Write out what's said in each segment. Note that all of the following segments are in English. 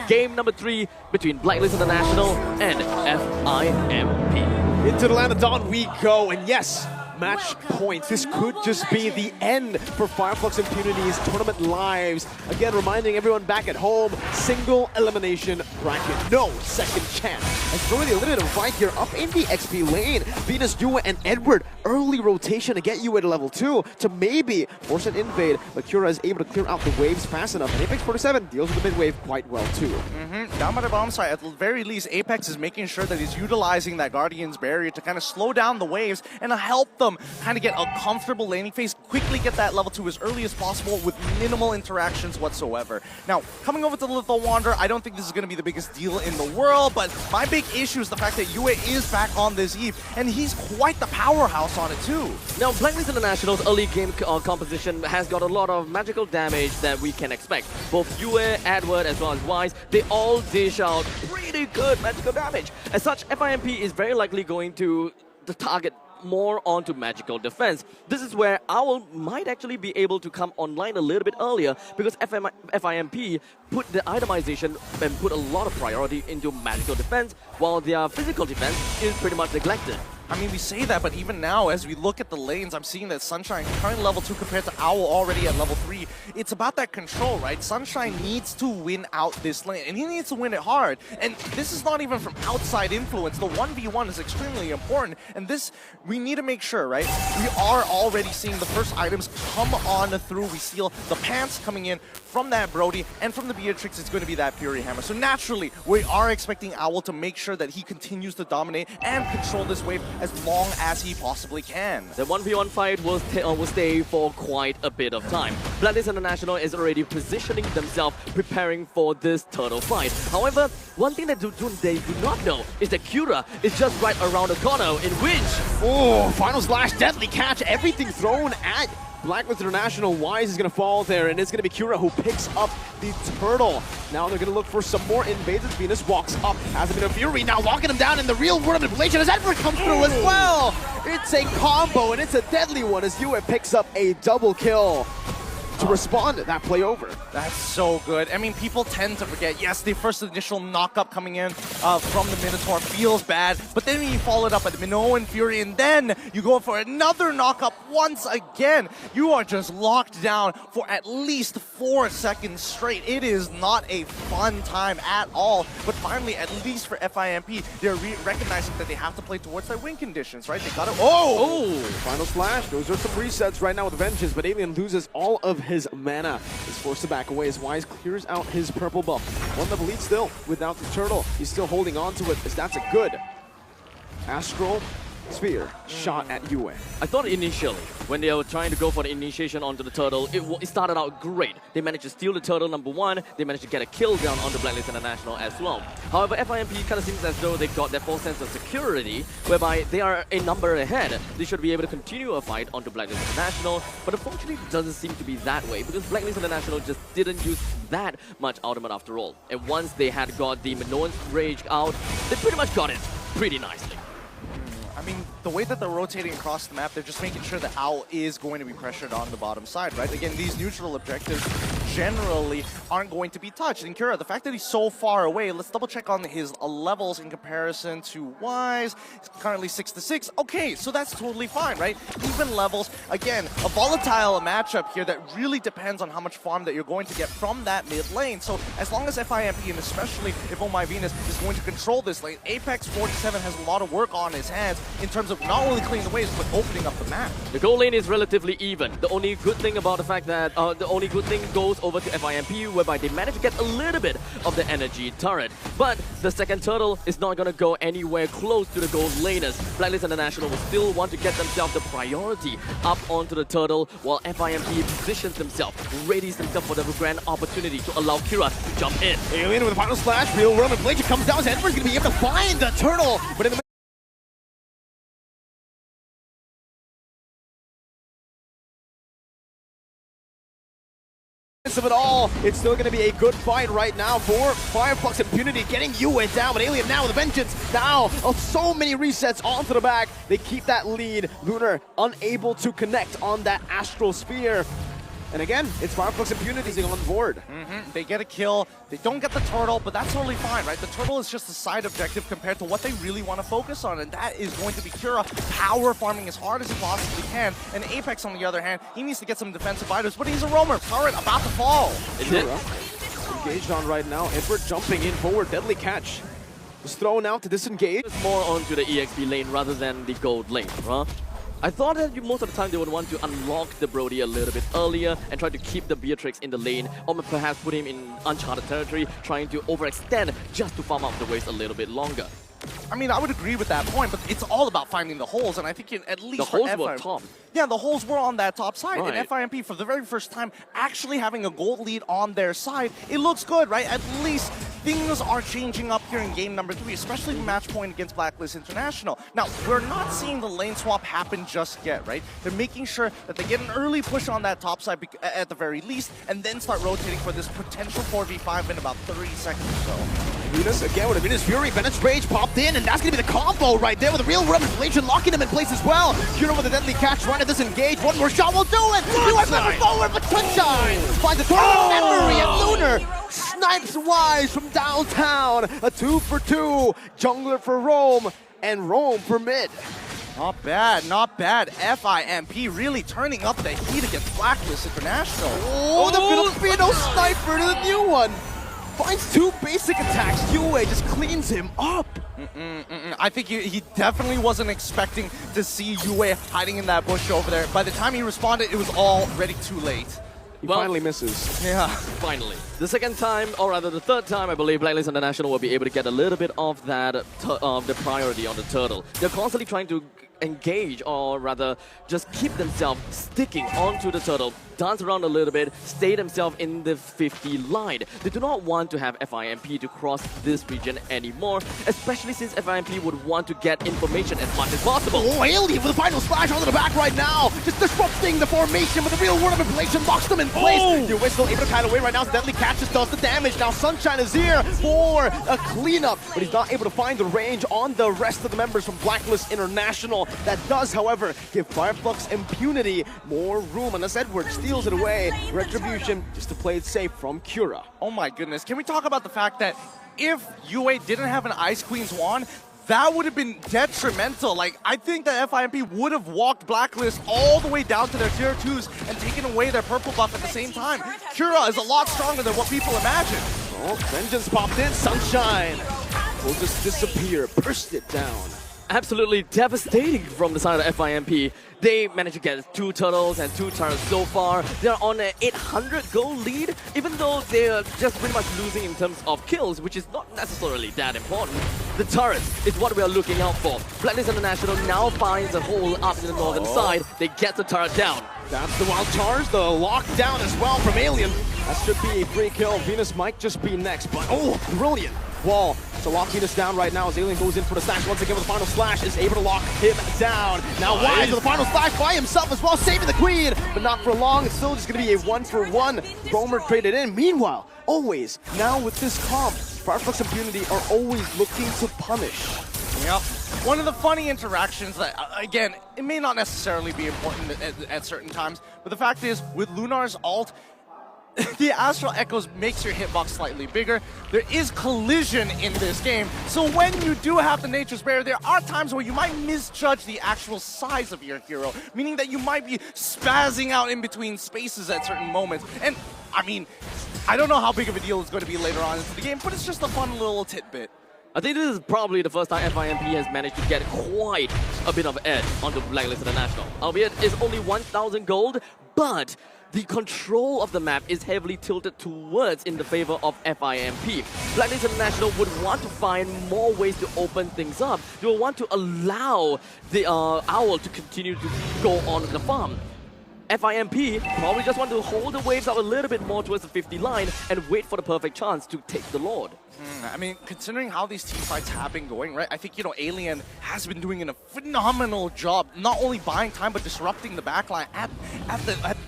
Game number 3 between Blacklist International and FIMP. Into the land of dawn we go, and yes, match points. This could just be the end for Fireflux Impunity's tournament lives. Again, reminding everyone back at home, single elimination bracket, no second chance. And throwing the limited fight here up in the XP lane. Venus, Yue, and Edward, early rotation to get Yue to level 2 to maybe force an invade, but Kura is able to clear out the waves fast enough. And Apex 47 deals with the mid wave quite well too. Down by the bomb side, at the very least, Apex is making sure that he's utilizing that Guardian's barrier to kind of slow down the waves and help them kind of get a comfortable laning phase, quickly get that level 2 as early as possible with minimal interactions whatsoever. Now, coming over to the Lethal Wanderer, I don't think this is going to be the biggest deal in the world, but my big issue is the fact that Yue is back on this Eve, and he's quite the powerhouse on it too. Now, Blacklist International's early game composition has got a lot of magical damage that we can expect. Both Yue, Edward, as well as Wise, they all dish out pretty good magical damage. As such, FIMP is very likely going to target more onto magical defense. This is where Owl might actually be able to come online a little bit earlier because FIMP put the itemization and put a lot of priority into magical defense while their physical defense is pretty much neglected. I mean, we say that, but even now, as we look at the lanes, I'm seeing that Sunshine currently level 2 compared to Owl already at level 3. It's about that control, right? Sunshine needs to win out this lane, and he needs to win it hard. And this is not even from outside influence. The 1v1 is extremely important, and this, we need to make sure, right? We are already seeing the first items come on through. We see the pants coming in from that Brody, and from the Beatrix, it's going to be that Fury Hammer. So naturally, we are expecting Owl to make sure that he continues to dominate and control this wave as long as he possibly can. The 1v1 fight will stay for quite a bit of time. Blacklist International is already positioning themselves, preparing for this turtle fight. However, one thing that they do not know is that Kura is just right around the corner, in which... Oh, final slash, deadly catch, everything thrown at Blacklist International. Wise is going to fall there, and it's going to be Kura who picks up the turtle. Now they're going to look for some more invades as Venus walks up. Has a bit of fury, now locking him down in the real world manipulation as Edward comes through as well. It's a combo, and it's a deadly one as Yue picks up a double kill to respond to that play over. That's so good. I mean, people tend to forget, yes, the first initial knock-up coming in from the Minotaur feels bad, but then when you follow it up at Minoan Fury, and then you go for another knock-up once again, you are just locked down for at least 4 seconds straight. It is not a fun time at all, but finally, at least for FIMP, they're recognizing that they have to play towards their win conditions, right? They gotta... Oh! Final slash. Those are some resets right now with Vengeance, but Alien loses all of his mana. Is forced to back away as Wise clears out his purple buff. One level lead still without the turtle. He's still holding on to it as that's a good Astral Sphere shot at Yue. I thought initially, when they were trying to go for the initiation onto the turtle, it started out great. They managed to steal the turtle, number 1. They managed to get a kill down on the Blacklist International as well. However, FIMP kind of seems as though they got their full sense of security, whereby they are a number ahead. They should be able to continue a fight onto Blacklist International, but unfortunately it doesn't seem to be that way, because Blacklist International just didn't use that much ultimate after all. And once they had got the Minoan's Rage out, they pretty much got it pretty nicely. I mean, the way that they're rotating across the map, they're just making sure that Owl is going to be pressured on the bottom side, right? Again, these neutral objectives generally aren't going to be touched. And Kura, the fact that he's so far away, let's double check on his levels in comparison to Wise. He's currently 6-6. Okay, so that's totally fine, right? Even levels. Again, a volatile matchup here that really depends on how much farm that you're going to get from that mid lane. So as long as FIMP, and especially if Oh My Venus is going to control this lane, Apex 47 has a lot of work on his hands in terms of not only clearing the waves, but opening up the map. The goal lane is relatively even. The only good thing about the fact that, the only good thing goes over to FIMP, whereby they manage to get a little bit of the energy turret. But the second turtle is not going to go anywhere close to the gold laners. Blacklist International will still want to get themselves the priority up onto the turtle, while FIMP positions themselves, readies themselves for the grand opportunity to allow Kura to jump in. Alien with a final slash, real world manipulation comes down, so Edward's going to be able to find the turtle, but in the of it all, it's still going to be a good fight right now for Fireflux Impunity, getting Yue down, but Alien now with a vengeance. Now, so many resets onto the back. They keep that lead. Lunar unable to connect on that Astral Sphere. And again, it's Fireflux Impunity on board. They get a kill, they don't get the turtle, but that's totally fine, right? The turtle is just a side objective compared to what they really want to focus on, and that is going to be Kura power farming as hard as he possibly can. And Apex, on the other hand, he needs to get some defensive items, but he's a roamer. Turret about to fall. Kura engaged on right now. Edward jumping in forward, deadly catch. Just thrown out to disengage. It's more onto the EXP lane rather than the gold lane, huh? I thought that most of the time they would want to unlock the Brody a little bit earlier and try to keep the Beatrix in the lane, or perhaps put him in uncharted territory, trying to overextend just to farm out the waves a little bit longer. I mean, I would agree with that point, but it's all about finding the holes, and I think at least the holes were top. Yeah, the holes were on that top side, right. And FIMP, for the very first time, actually having a gold lead on their side, it looks good, right? At least things are changing up here in game number 3, especially match point against Blacklist International. Now, we're not seeing the lane swap happen just yet, right? They're making sure that they get an early push on that top side at the very least, and then start rotating for this potential 4v5 in about 30 seconds or so. Venus again with a Venus Fury. Bennett's Rage popped in, and that's going to be the combo right there with a real rub inflation locking him in place as well. Kura with a deadly catch, trying to disengage. One more shot will do it. You are moving forward, but Sunshine finds a tournament memory, and Lunar snipes wise from downtown. A 2 for 2. Jungler for Rome, and Rome for mid. Not bad, not bad. FIMP really turning up the heat against Blacklist International. Oh, the Filipino sniper to the new one. Finds 2 basic attacks. Yue just cleans him up. I think he definitely wasn't expecting to see Yue hiding in that bush over there. By the time he responded, it was already too late. He finally misses. Yeah. Finally. The second time, or rather the third time, I believe Blacklist International will be able to get a little bit of that, the priority on the turtle. They're constantly trying to engage, or rather just keep themselves sticking onto the turtle, dance around a little bit, stay themselves in the 50 line. They do not want to have FIMP to cross this region anymore, especially since FIMP would want to get information as much as possible. Oh, Alien with a final splash onto the back right now, just disrupting the formation with a real word of inflation, locks them in place. Your whistle able to kite away right now, so deadly catches does the damage. Now Sunshine is here for a cleanup, but he's not able to find the range on the rest of the members from Blacklist International. That does, however, give Fireflux Impunity more room, unless Edward steals it away. Retribution just to play it safe from Kura. Oh my goodness, can we talk about the fact that if Yue didn't have an Ice Queen's wand, that would have been detrimental. Like, I think that FIMP would have walked Blacklist all the way down to their tier 2s and taken away their purple buff at the same time. Kura is a lot stronger than what people imagine. Oh, Vengeance popped in. Sunshine will just disappear, burst it down. Absolutely devastating from the side of FIMP. They managed to get 2 turtles and 2 turrets so far. They're on an 800 goal lead, even though they're just pretty much losing in terms of kills, which is not necessarily that important. The turrets is what we are looking out for. Blacklist International now finds a hole up in the northern side. They get the turret down. That's the wild charge, the lockdown as well from Alien. That should be a free kill. Venus might just be next, but oh, brilliant wall to lock Venus down right now as Alien goes in for the slash once again with the final slash, is able to lock him down. Now Wise with the final slash by himself as well, saving the queen, but not for long. It's still just going to be a 1-for-1. Roamer traded in. Meanwhile, always, now with this comp, Fireflux Impunity are always looking to punish. Yep. One of the funny interactions that, again, it may not necessarily be important at certain times, but the fact is, with Lunar's ult, the Astral Echoes makes your hitbox slightly bigger. There is collision in this game, so when you do have the Nature's Barrier, there are times where you might misjudge the actual size of your hero, meaning that you might be spazzing out in between spaces at certain moments. And, I mean, I don't know how big of a deal it's going to be later on into the game, but it's just a fun little tidbit. I think this is probably the first time FIMP has managed to get quite a bit of edge onto Blacklist International. Albeit it's only 1,000 gold, but the control of the map is heavily tilted towards in the favor of FIMP. Blacklist International would want to find more ways to open things up. They will want to allow the Owl to continue to go on the farm. FIMP probably just want to hold the waves out a little bit more towards the 50 line and wait for the perfect chance to take the Lord. I mean, considering how these team fights have been going, right? I think, you know, Alien has been doing a phenomenal job, not only buying time, but disrupting the backline at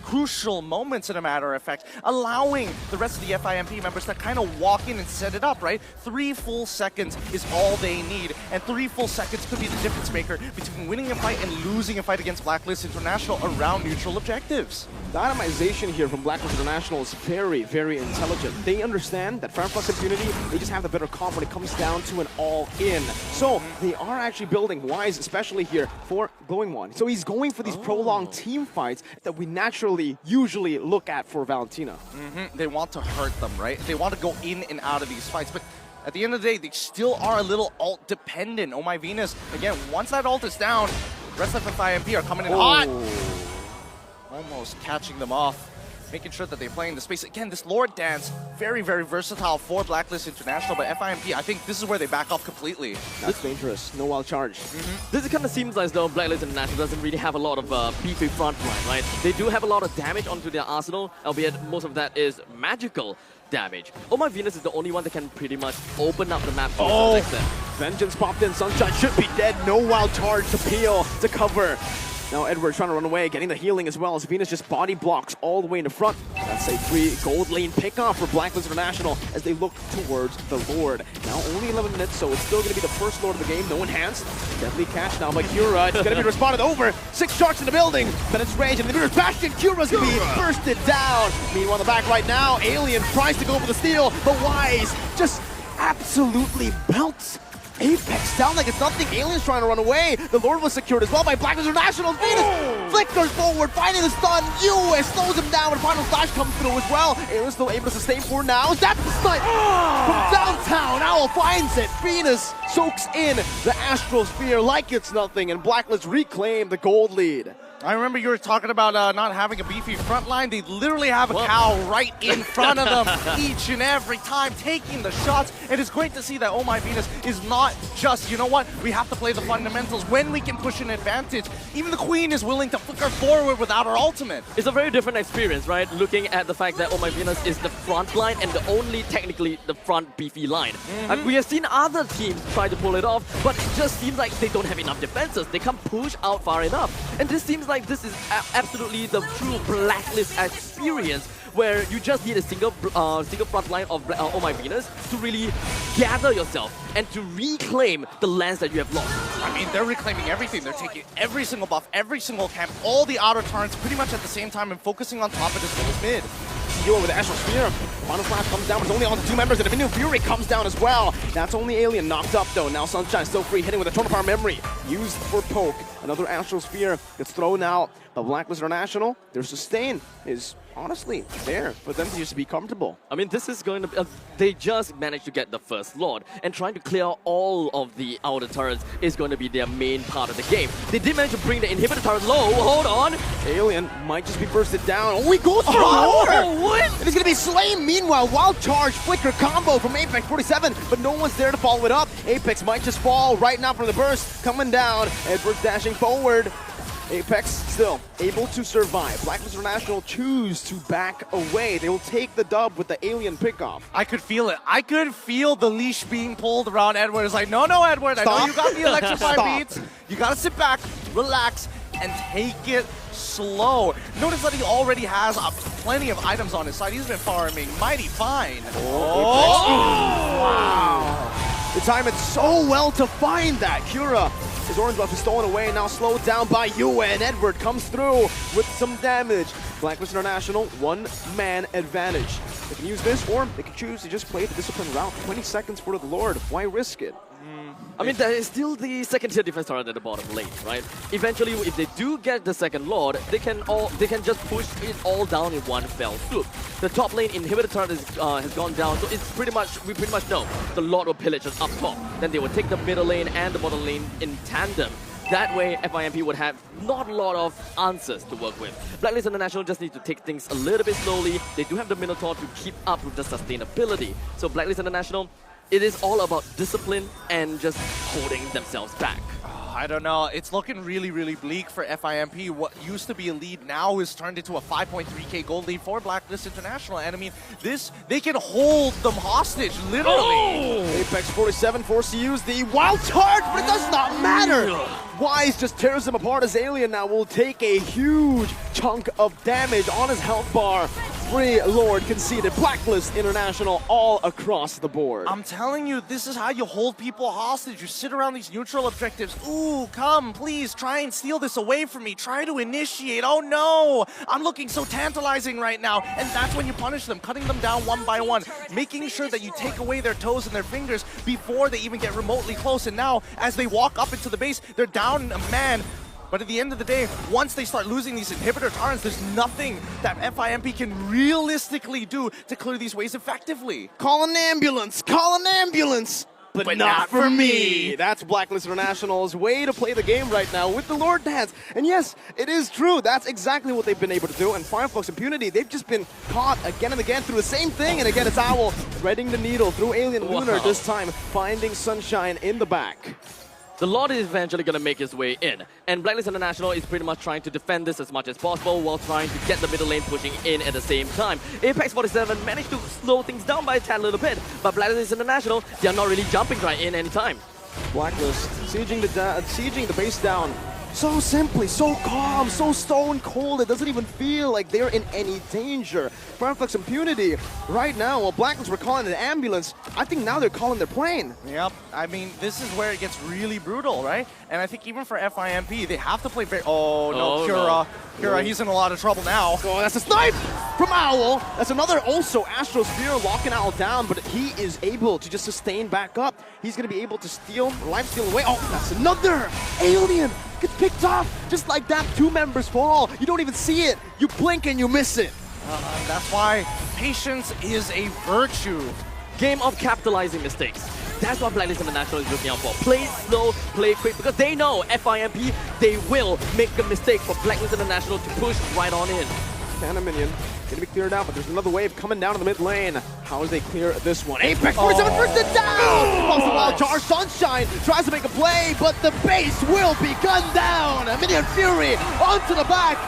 crucial moments, in a matter of fact, allowing the rest of the FIMP members to kind of walk in and set it up, right? 3 full seconds is all they need, and 3 full seconds could be the difference maker between winning a fight and losing a fight against Blacklist International around neutral objectives. The itemization here from Blacklist International is very, very intelligent. They understand that Fireflux Impunity, they just have the better comp when it comes down to an all-in. So they are actually building Wise, especially here, for Glowing One. So he's going for these prolonged team fights that we naturally usually look at for Valentina. They want to hurt them, right? They want to go in and out of these fights, but at the end of the day, they still are a little ult dependent. Oh my Venus, again, once that ult is down, rest of FIMP are coming in hot. Almost catching them off, making sure that they play in the space. Again, this Lord dance, very, very versatile for Blacklist International, but FIMP, I think this is where they back off completely. That's dangerous. No wild charge. This kind of seems as though Blacklist International doesn't really have a lot of beefy front line, right? They do have a lot of damage onto their arsenal, albeit most of that is magical damage. Oh my Venus is the only one that can pretty much open up the map to some extent. Vengeance popped in. Sunshine should be dead. No wild charge to peel, to cover. Now Edward's trying to run away, getting the healing as well as Venus just body blocks all the way in the front. That's a free gold lane pickoff for Blacklist International as they look towards the Lord. Now only 11 minutes, so it's still going to be the first Lord of the game. No enhanced. Deadly catch now by Cura. It's going to be responded over. 6 sharks in the building, but it's range and the mirror's bastion. Cura's going to be bursted down. Meanwhile, on the back right now, Alien tries to go for the steal, but Wise just absolutely belts Apex down like it's nothing. Alien's trying to run away. The Lord was secured as well by Blacklist International. Venus flickers forward, finding the stun. US slows him down, and final flash comes through as well. Alien's still able to sustain for now. That's the stun from downtown. Owl finds it. Venus soaks in the Astral Sphere like it's nothing, and Blacklist reclaim the gold lead. I remember you were talking about not having a beefy front line. They literally have a cow right in front of them each and every time, taking the shots. And it's great to see that Oh My Venus is not just, you know what, we have to play the fundamentals when we can push an advantage. Even the Queen is willing to flicker forward without her ultimate. It's a very different experience, right? Looking at the fact that Oh My Venus is the front line and the only technically the front beefy line. And we have seen other teams try to pull it off, but it just seems like they don't have enough defenses. They can't push out far enough. And this seems like this is absolutely the true Blacklist experience, where you just need a single front line of Oh My Venus to really gather yourself and to reclaim the lands that you have lost. I mean, they're reclaiming everything. They're taking every single buff, every single camp, all the outer turrets pretty much at the same time and focusing on top of as well as mid. With the Astral Sphere. Final Flash comes down, but it's only on the 2 members, and Divinium Fury comes down as well. That's only Alien knocked up though. Now Sunshine still free, hitting with a Total Power Memory. Used for poke. Another Astral Sphere gets thrown out. But Blacklist International, their sustain is honestly there for them to just be comfortable. I mean, this is going to be... they just managed to get the first Lord, and trying to clear all of the outer turrets is going to be their main part of the game. They did manage to bring the inhibitor turret low. Hold on. Alien might just be bursted down. Oh, he goes for a Lord! What? And he's going to be slain. Meanwhile, wild charge flicker combo from Apex 47, but no one's there to follow it up. Apex might just fall right now from the burst. Coming down. Edwards dashing forward. Apex still able to survive. Blacklist International choose to back away. They will take the dub with the Alien pickoff. I could feel it. I could feel the leash being pulled around Edward. It's like, no, Edward. Stop. I know you got the electrified beats. You got to sit back, relax, and take it slow. Notice that he already has plenty of items on his side. He's been farming mighty fine. Wow. They time it so well to find that. Cura, his orange buff is stolen away, now slowed down by Yue, and Edward comes through with some damage. Blacklist International, 1-man advantage. They can use this, or they can choose to just play the discipline route. 20 seconds for the Lord. Why risk it? I mean, there is still the second-tier defense turret at the bottom lane, right? Eventually, if they do get the second Lord, they can just push it all down in one fell swoop. The top lane inhibitor turret has gone down, so it's we pretty much know the Lord will pillage us up top. Then they will take the middle lane and the bottom lane in tandem. That way, FIMP would have not a lot of answers to work with. Blacklist International just need to take things a little bit slowly. They do have the Minotaur to keep up with the sustainability. So Blacklist International, it is all about discipline and just holding themselves back. I don't know. It's looking really, really bleak for FIMP. What used to be a lead now is turned into a 5.3k gold lead for Blacklist International. And I mean, they can hold them hostage, literally. Apex 47 forced to use the wild charge, but it does not matter. Wise just tears them apart as Alien now will take a huge chunk of damage on his health bar. Free Lord conceded. Blacklist International all across the board. I'm telling you, this is how you hold people hostage. You sit around these neutral objectives. Ooh, come, please, try and steal this away from me. Try to initiate. Oh no, I'm looking so tantalizing right now. And that's when you punish them, cutting them down one by one, making sure that you take away their toes and their fingers before they even get remotely close. And now, as they walk up into the base, they're down a man. But at the end of the day, once they start losing these inhibitor turrets, there's nothing that FIMP can realistically do to clear these waves effectively. Call an ambulance! Call an ambulance! But not for me! That's Blacklist International's way to play the game right now with the Lord Dance. And yes, it is true. That's exactly what they've been able to do. And Fireflux Impunity, they've just been caught again and again through the same thing. And again, it's Owl threading the needle through Alien Lunar, this time finding Sunshine in the back. The Lord is eventually going to make his way in, and Blacklist International is pretty much trying to defend this as much as possible while trying to get the middle lane pushing in at the same time. Apex 47 managed to slow things down by a tad little bit, but Blacklist International, they are not really jumping right in anytime. Blacklist sieging the base down. So simply, so calm, so stone cold, it doesn't even feel like they're in any danger. Fireflux Impunity, right now, while Blacklist were calling an ambulance, I think now they're calling their plane. Yep, I mean, this is where it gets really brutal, right? And I think even for FIMP, they have to play very... Oh, no, Cura. Cura, he's in a lot of trouble now. Oh, that's a snipe from Owl. That's another also Astro Spear locking Owl down, but he is able to just sustain back up. He's going to be able to steal, life steal away. Oh, that's another Alien. Gets picked off just like that. 2 members fall. You don't even see it. You blink and you miss it. That's why patience is a virtue. Game of capitalizing mistakes. That's what Blacklist International is looking out for. Play slow, play quick, because they know FIMP, they will make a mistake for Blacklist International to push right on in. Cannon minion. Gonna be cleared out, but there's another wave coming down to the mid lane. How do they clear this one? Apex 47 first it down! Falls the wild charge. Sunshine tries to make a play, but the base will be gunned down. A Minion Fury onto the back.